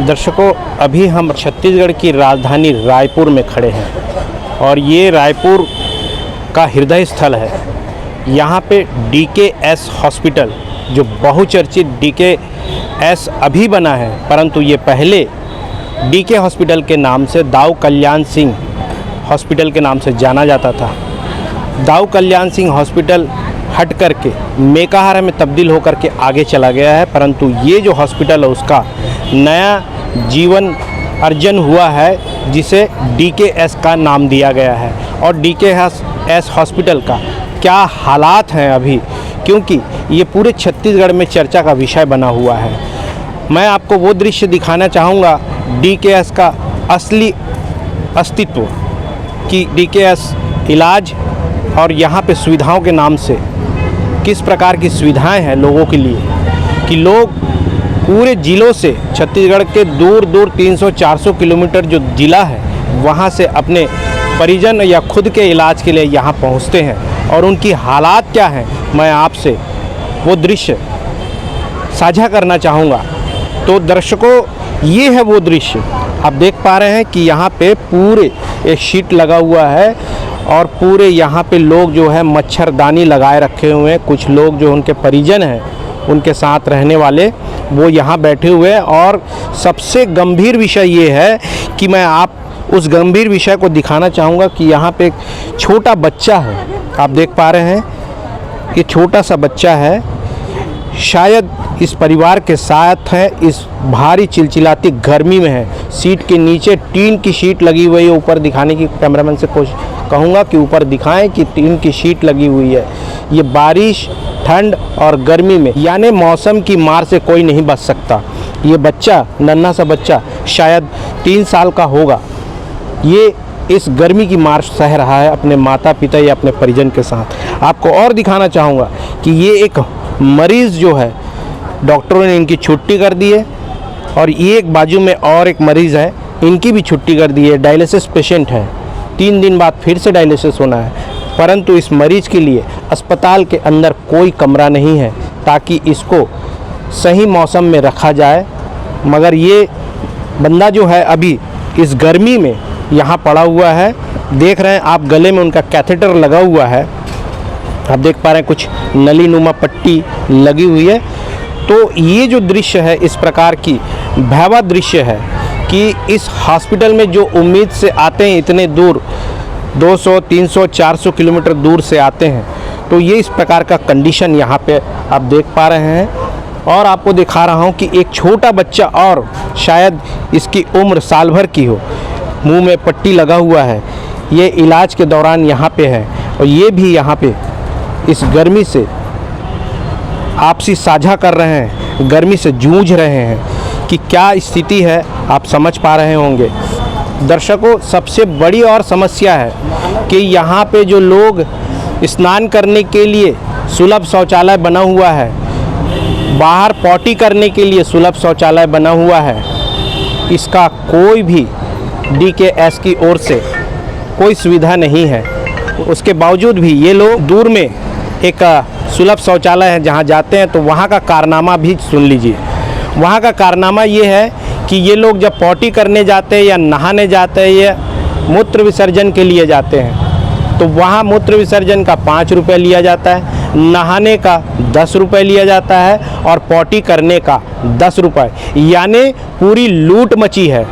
दर्शकों, अभी हम छत्तीसगढ़ की राजधानी रायपुर में खड़े हैं और ये रायपुर का हृदय स्थल है। यहाँ पे DKS हॉस्पिटल, जो बहुचर्चित DKS अभी बना है, परंतु ये पहले DK हॉस्पिटल के नाम से दाऊ कल्याण सिंह हॉस्पिटल के नाम से जाना जाता था। दाऊ कल्याण सिंह हॉस्पिटल हट करके मेकाहारा में तब्दील होकर के आगे चला गया है, परंतु ये जो हॉस्पिटल है उसका नया जीवन अर्जन हुआ है, जिसे DKS का नाम दिया गया है। और DKS हॉस्पिटल का क्या हालात हैं अभी, क्योंकि ये पूरे छत्तीसगढ़ में चर्चा का विषय बना हुआ है। मैं आपको वो दृश्य दिखाना चाहूँगा DKS का असली अस्तित्व, कि DKS इलाज और यहाँ पे सुविधाओं के नाम से किस प्रकार की सुविधाएं हैं लोगों के लिए, कि लोग पूरे ज़िलों से, छत्तीसगढ़ के दूर दूर 300-400 किलोमीटर जो ज़िला है, वहाँ से अपने परिजन या खुद के इलाज के लिए यहाँ पहुँचते हैं। और उनकी हालात क्या हैं, मैं आपसे वो दृश्य साझा करना चाहूँगा। तो दर्शकों, ये है वो दृश्य, आप देख पा रहे हैं कि यहाँ पे पूरे एक शीट लगा हुआ है और पूरे यहाँ पे लोग जो है मच्छरदानी लगाए रखे हुए हैं। कुछ लोग जो उनके परिजन हैं, उनके साथ रहने वाले, वो यहाँ बैठे हुए हैं। और सबसे गंभीर विषय ये है कि मैं आप उस गंभीर विषय को दिखाना चाहूँगा कि यहाँ पे एक छोटा बच्चा है, आप देख पा रहे हैं, ये छोटा सा बच्चा है, शायद इस परिवार के साथ है, इस भारी चिलचिलाती गर्मी में है। सीट के नीचे टीन की शीट लगी हुई है, ऊपर दिखाने की कैमरामैन से कहूँगा कि ऊपर दिखाएं कि टीन की शीट लगी हुई है। ये बारिश, ठंड और गर्मी में, यानी मौसम की मार से कोई नहीं बच सकता। ये बच्चा, नन्हा सा बच्चा, शायद 3 साल का होगा, ये इस गर्मी की मार सह रहा है अपने माता पिता या अपने परिजन के साथ। आपको और दिखाना चाहूँगा कि ये एक मरीज़ जो है, डॉक्टरों ने इनकी छुट्टी कर दी है, और ये एक बाजू में और एक मरीज़ है, इनकी भी छुट्टी कर दी है। डायलिसिस पेशेंट है, 3 दिन बाद फिर से डायलिसिस होना है, परंतु इस मरीज़ के लिए अस्पताल के अंदर कोई कमरा नहीं है ताकि इसको सही मौसम में रखा जाए। मगर ये बंदा जो है अभी इस गर्मी में यहाँ पड़ा हुआ है, देख रहे हैं आप, गले में उनका कैथेटर लगा हुआ है, आप देख पा रहे हैं, कुछ नली नुमा पट्टी लगी हुई है। तो ये जो दृश्य है, इस प्रकार की भयावह दृश्य है कि इस हॉस्पिटल में जो उम्मीद से आते हैं, इतने दूर 200, 300, 400 किलोमीटर दूर से आते हैं, तो ये इस प्रकार का कंडीशन यहाँ पे आप देख पा रहे हैं। और आपको दिखा रहा हूँ कि एक छोटा बच्चा, और शायद इसकी उम्र साल भर की हो, मुंह में पट्टी लगा हुआ है, ये इलाज के दौरान यहाँ पे है। और ये भी यहाँ पे इस गर्मी से आपसी साझा कर रहे हैं, गर्मी से जूझ रहे हैं कि क्या स्थिति है, आप समझ पा रहे होंगे। दर्शकों, सबसे बड़ी और समस्या है कि यहाँ पे जो लोग स्नान करने के लिए सुलभ शौचालय बना हुआ है, बाहर पॉटी करने के लिए सुलभ शौचालय बना हुआ है, इसका कोई भी DKS की ओर से कोई सुविधा नहीं है। उसके बावजूद भी ये लोग दूर में एक सुलभ शौचालय है जहाँ जाते हैं, तो वहाँ का कारनामा भी सुन लीजिए। वहाँ का कारनामा ये है कि ये लोग जब पॉटी करने जाते हैं या नहाने जाते हैं या मूत्र विसर्जन के लिए जाते हैं, तो वहाँ मूत्र विसर्जन का 5 रुपये लिया जाता है, नहाने का 10 रुपये लिया जाता है और पॉटी करने का 10 रुपये, यानी पूरी लूट मची है।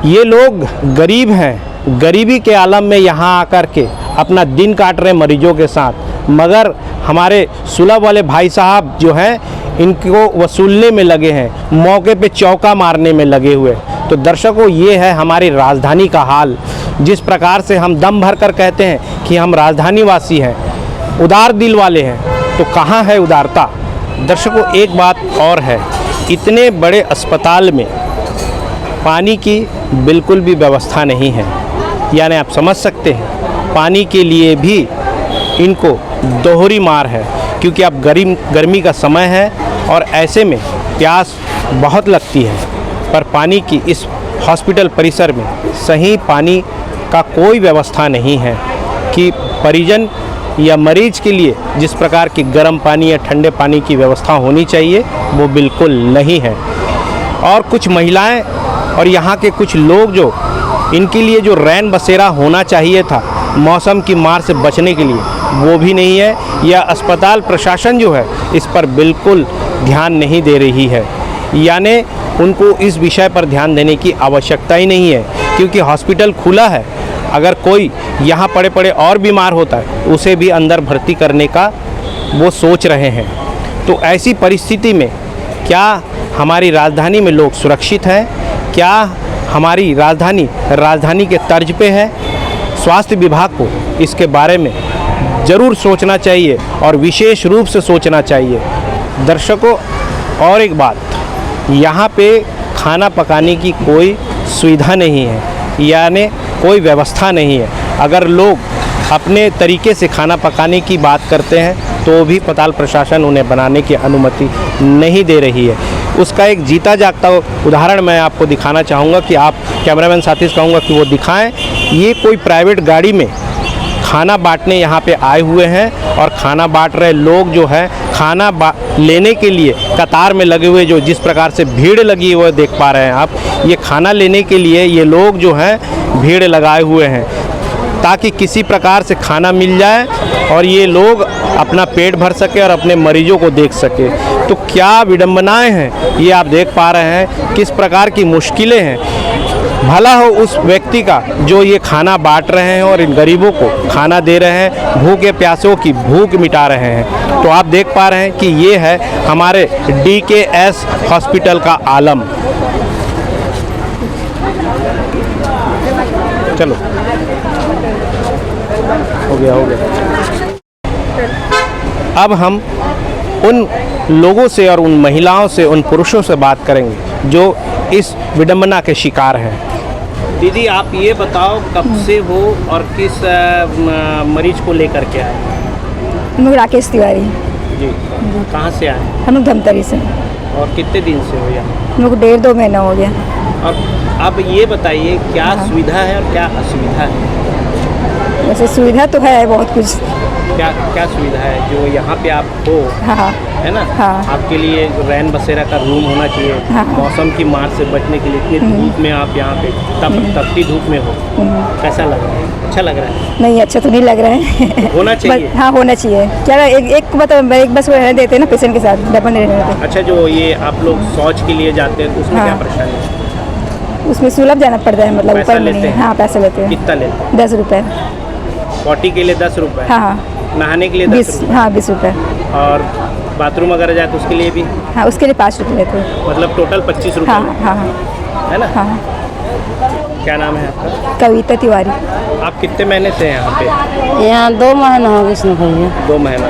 ये लोग गरीब हैं, गरीबी के आलम में यहाँ आकर के अपना दिन काट रहे मरीजों के साथ, मगर हमारे सुलभ वाले भाई साहब जो हैं, इनको वसूलने में लगे हैं, मौके पे चौका मारने में लगे हुए। तो दर्शकों, ये है हमारी राजधानी का हाल। जिस प्रकार से हम दम भर कर कहते हैं कि हम राजधानी वासी हैं, उदार दिल वाले हैं, तो कहाँ है उदारता। दर्शकों, एक बात और है, इतने बड़े अस्पताल में पानी की बिल्कुल भी व्यवस्था नहीं है, यानी आप समझ सकते हैं, पानी के लिए भी इनको दोहरी मार है, क्योंकि अब गर्मी का समय है और ऐसे में प्यास बहुत लगती है। पर पानी की इस हॉस्पिटल परिसर में सही पानी का कोई व्यवस्था नहीं है कि परिजन या मरीज के लिए जिस प्रकार की गर्म पानी या ठंडे पानी की व्यवस्था होनी चाहिए, वो बिल्कुल नहीं है। और कुछ महिलाएं और यहाँ के कुछ लोग जो इनके लिए जो रैन बसेरा होना चाहिए था मौसम की मार से बचने के लिए, वो भी नहीं है। या अस्पताल प्रशासन जो है इस पर बिल्कुल ध्यान नहीं दे रही है, यानी उनको इस विषय पर ध्यान देने की आवश्यकता ही नहीं है, क्योंकि हॉस्पिटल खुला है। अगर कोई यहाँ पड़े पड़े और बीमार होता है उसे भी अंदर भर्ती करने का वो सोच रहे हैं। तो ऐसी परिस्थिति में क्या हमारी राजधानी में लोग सुरक्षित हैं? क्या हमारी राजधानी के तर्ज पे है? स्वास्थ्य विभाग को इसके बारे में ज़रूर सोचना चाहिए और विशेष रूप से सोचना चाहिए। दर्शकों, और एक बात, यहाँ पे खाना पकाने की कोई सुविधा नहीं है, यानी कोई व्यवस्था नहीं है। अगर लोग अपने तरीके से खाना पकाने की बात करते हैं तो भी अस्पताल प्रशासन उन्हें बनाने की अनुमति नहीं दे रही है। उसका एक जीता जागता उदाहरण मैं आपको दिखाना चाहूँगा कि आप कैमरामैन साथी से कहूँगा कि वो दिखाएं। ये कोई प्राइवेट गाड़ी में खाना बांटने यहाँ पे आए हुए हैं और खाना बांट रहे लोग जो है खाना लेने के लिए कतार में लगे हुए, जो जिस प्रकार से भीड़ लगी हुई देख पा रहे हैं आप, ये खाना लेने के लिए ये लोग जो हैं भीड़ लगाए हुए हैं ताकि किसी प्रकार से खाना मिल जाए और ये लोग अपना पेट भर सके और अपने मरीजों को देख सके। तो क्या विडंबनाएं हैं ये आप देख पा रहे हैं, किस प्रकार की मुश्किलें हैं। भला हो उस व्यक्ति का जो ये खाना बांट रहे हैं और इन गरीबों को खाना दे रहे हैं, भूखे प्यासों की भूख मिटा रहे हैं। तो आप देख पा रहे हैं कि ये है हमारे DKS हॉस्पिटल का आलम। चलो, हो गया। अब हम उन लोगों से और उन महिलाओं से, उन पुरुषों से बात करेंगे जो इस विडंबना के शिकार हैं। दीदी, आप ये बताओ कब से हो और किस मरीज को लेकर के आए? हम लोग राकेश तिवारी जी। कहाँ से आए? हम लोग धमतरी से। और कितने दिन से हो यहाँ? हम लोग 1.5-2 महीना हो गया। और अब ये बताइए क्या सुविधा है और क्या असुविधा है? वैसे सुविधा तो है बहुत कुछ। क्या सुविधा है जो यहाँ पे आप हो? हाँ, है ना? हाँ। आपके लिए रैन बसेरा का रूम होना चाहिए। हाँ। मौसम की मार से बचने के लिए इतनी धूप में आप यहाँ पे तपती धूप में हो, कैसा लग रहा है? अच्छा लग रहा है? नहीं, अच्छा तो नहीं लग रहा है। होना चाहिए। हाँ, होना चाहिए। क्या एक बस रहने देते हैं ना पेशेंट के साथ, डबल नहीं रहने देते। अच्छा, जो ये आप लोग शौच के लिए जाते हैं तो उसमें क्या परेशानी है? उसमें सुलभ जाना पड़ता है, मतलब ऊपर में नहीं। हाँ, पैसे लेते हैं। कितना लेते हैं? 10 रुपये। पॉटी के लिए 10 रुपये? हाँ। नहाने के लिए 10 रुपये? हाँ, 20 रुपये। और बाथरूम अगर जाए तो उसके लिए भी? हाँ, उसके लिए 5 रुपये लेते हैं। मतलब टोटल 25 रुपये? हाँ, हाँ, है ना? हाँ। क्या नाम है आपका? कविता तिवारी। आप कितने महीने से हैं यहाँ पे? यहाँ 2 महीना हो गया इसमें भैया। 2 महीना।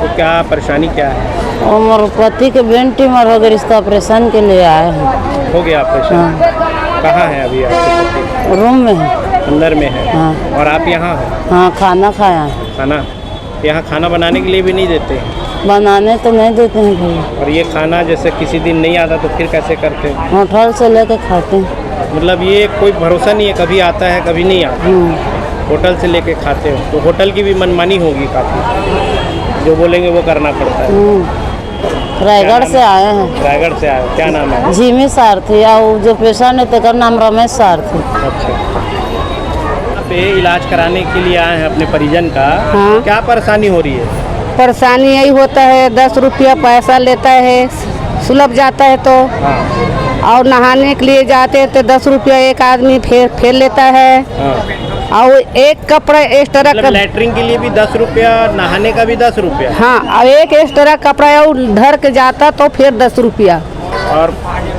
तो क्या परेशानी क्या है? और पति के ब्रेन ट्यूमर हो गया, इसका ऑपरेशन के लिए आए हैं। हो गया ऑपरेशन? हाँ। कहाँ है अभी आपके पति? रूम में है। अंदर में है? हाँ। और आप यहाँ हैं? हाँ, खाना खाया। खाना यहाँ खाना बनाने के लिए भी नहीं देते हैं? बनाने तो नहीं देते हैं भैया। और ये खाना जैसे किसी दिन नहीं आता तो फिर कैसे करते हैं? होटल से लेके खाते हैं। मतलब ये कोई भरोसा नहीं है, कभी आता है कभी नहीं आता। होटल से लेके खाते हो तो होटल की भी मनमानी होगी काफ़ी, जो बोलेंगे वो करना पड़ता है। रायगढ़ से आए हैं। रायगढ़ से आए? क्या नाम है? झीमी सारथी। या वो जो पेशेंट है तेकर नाम रमेश सारथी। अच्छा। यहाँ पे इलाज कराने के लिए आए हैं अपने परिजन का। हाँ। क्या परेशानी हो रही है? परेशानी यही होता है, 10 रुपया पैसा लेता है, सुलभ जाता है तो। हाँ। और नहाने के लिए जाते हैं तो 10 रुपया एक आदमी फेर लेता है। हाँ। और एक कपड़ा एक्स्ट्रा मतलब लैट्रिन के लिए भी 10 रुपया, नहाने का भी 10 रुपया? हाँ, और एक एक्स्ट्रा कपड़ा और धर के जाता तो फिर 10 रुपया। और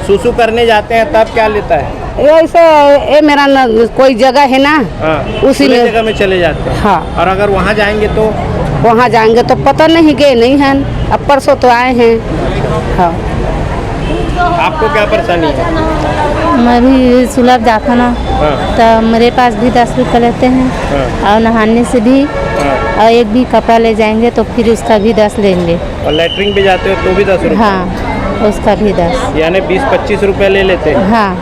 सुसु करने जाते हैं तब क्या लेता है? ऐसे ये मेरा कोई जगह है ना, हाँ, उसी में जगह में चले जाते हैं। हाँ। और अगर वहाँ जाएंगे तो? वहाँ जाएंगे तो पता नहीं गए नहीं हैं, अब परसों तो आए हैं। हाँ। आपको क्या परेशानी है? मैं भी सुलभ जाता ना, हाँ। तो मेरे पास भी 10 रुपये लेते हैं। हाँ। और नहाने से भी। हाँ। और एक भी कपड़ा ले जाएंगे तो फिर उसका भी 10 लेंगे। और लैट्रिन पे जाते हो तो भी 10 रुपये? हाँ, उसका भी 10। यानी 20-25 रुपये ले लेते हैं? हाँ,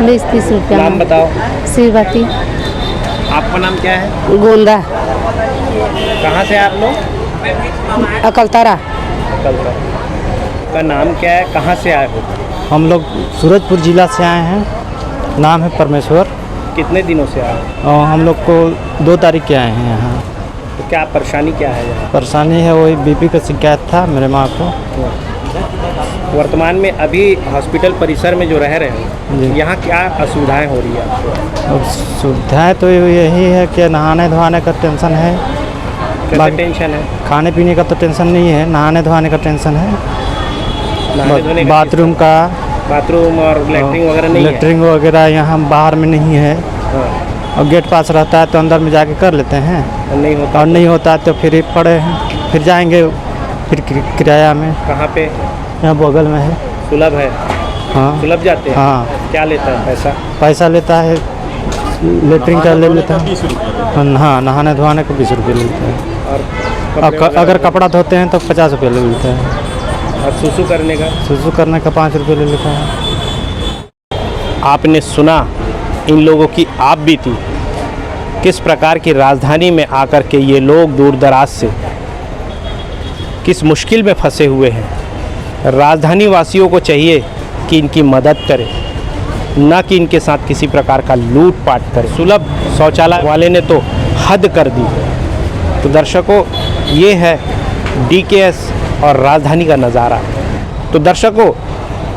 20-30 रुपया। नाम बताओ। शिववती। आपका नाम क्या है? गोंदा। कहाँ से आप लोग? अकलतरा। कल का। आपका नाम क्या है, कहाँ से आए हो? हम लोग सूरजपुर ज़िला से आए हैं। नाम है परमेश्वर। कितने दिनों से आए हो? और हम लोग को 2 तारीख के आए हैं यहाँ। तो क्या परेशानी क्या है यहाँ? परेशानी है वही बीपी का शिकायत था मेरे माँ को। वर्तमान में अभी हॉस्पिटल परिसर में जो रह रहे हो, जी। यहाँ क्या असुविधाएं हो रही है आपको? और सुविधाएँ तो यही है कि नहाने धोने का टेंशन है। कैसे टेंशन है? खाने पीने का तो टेंशन नहीं है, नहाने धोने का टेंशन है। नहाने धोने का बाथरूम का, बाथरूम और लैट्रिन वगैरह नहीं है? लेटरिन वगैरह यहाँ बाहर में नहीं है। हाँ, और गेट पास रहता है तो अंदर में जाके कर लेते हैं, और नहीं होता और नहीं होता तो फिर पड़े हैं, फिर जाएंगे फिर किराया में। कहाँ पे? यहाँ बगल में है। सुलभ है? हाँ सुलभ जाते हैं? हाँ। क्या लेता है पैसा? पैसा लेता है, लेटरिन का ले लेता है। हाँ, नहाने धोने को 20 रुपये लेता है। और और कपड़े वगैरह अगर कपड़ा धोते हैं तो 50 रुपये ले लेता है। और सुसु करने का? सुसु करने का 5 रुपये ले लेता है। आपने सुना इन लोगों की आप बीती, किस प्रकार की राजधानी में आकर के ये लोग दूर दराज से किस मुश्किल में फंसे हुए हैं। राजधानी वासियों को चाहिए कि इनकी मदद करें, न कि इनके साथ किसी प्रकार का लूटपाट करें। सुलभ शौचालय वाले ने तो हद कर दी। तो दर्शकों, ये है डीकेएस और राजधानी का नज़ारा। तो दर्शकों,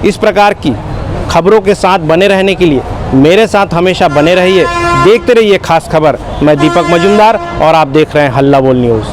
इस प्रकार की खबरों के साथ बने रहने के लिए मेरे साथ हमेशा बने रहिए, देखते रहिए खास खबर। मैं दीपक मजुमदार और आप देख रहे हैं हल्ला बोल न्यूज़।